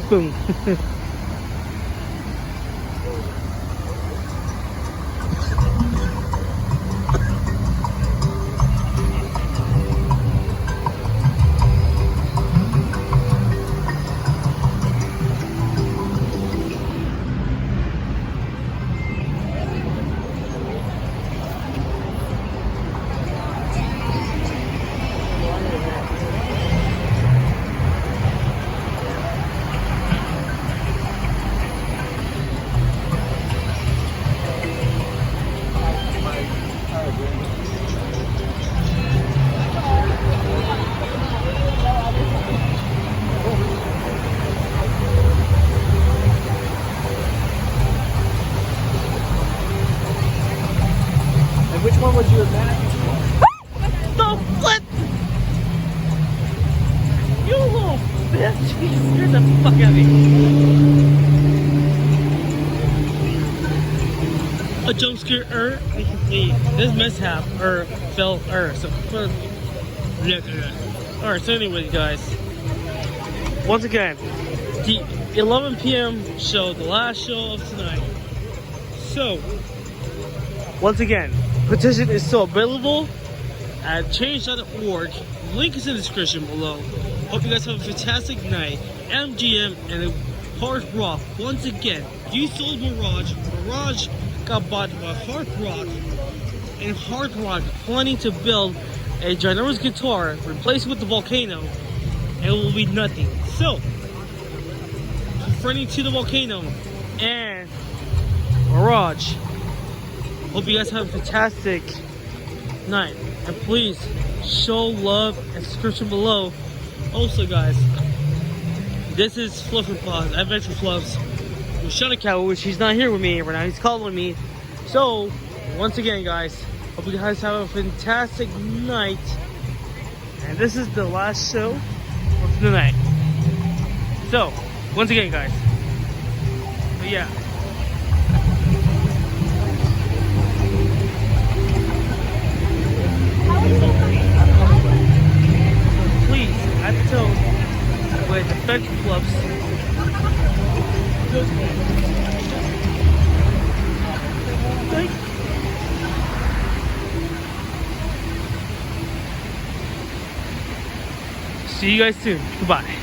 Boom. Which one would you imagine? The flip! You little bitch! You scared the fuck out of me. A jump scare, this mishap, fell, so, alright, so anyways, guys. Once again, the 11 p.m. show, the last show of tonight. So, once again, petition is still available at change.org. Link is in the description below. Hope you guys have a fantastic night. MGM and Hard Rock. Once again, you sold Mirage. Mirage got bought by Hard Rock. And Hard Rock planning to build a ginormous guitar, replace it with the volcano, and it will be nothing. So, friendly to the volcano and Mirage. Hope you guys have a fantastic night. And please show love and subscription below. Also, guys, this is Fluffy Paws, Adventure Fluffs with Shadow Cow, which he's not here with me right now. He's calling me. So, once again, guys, hope you guys have a fantastic night. And this is the last show of the night. So, once again, guys. But yeah. Please, at the toe with Adventure Fluffs. See you guys soon. Goodbye.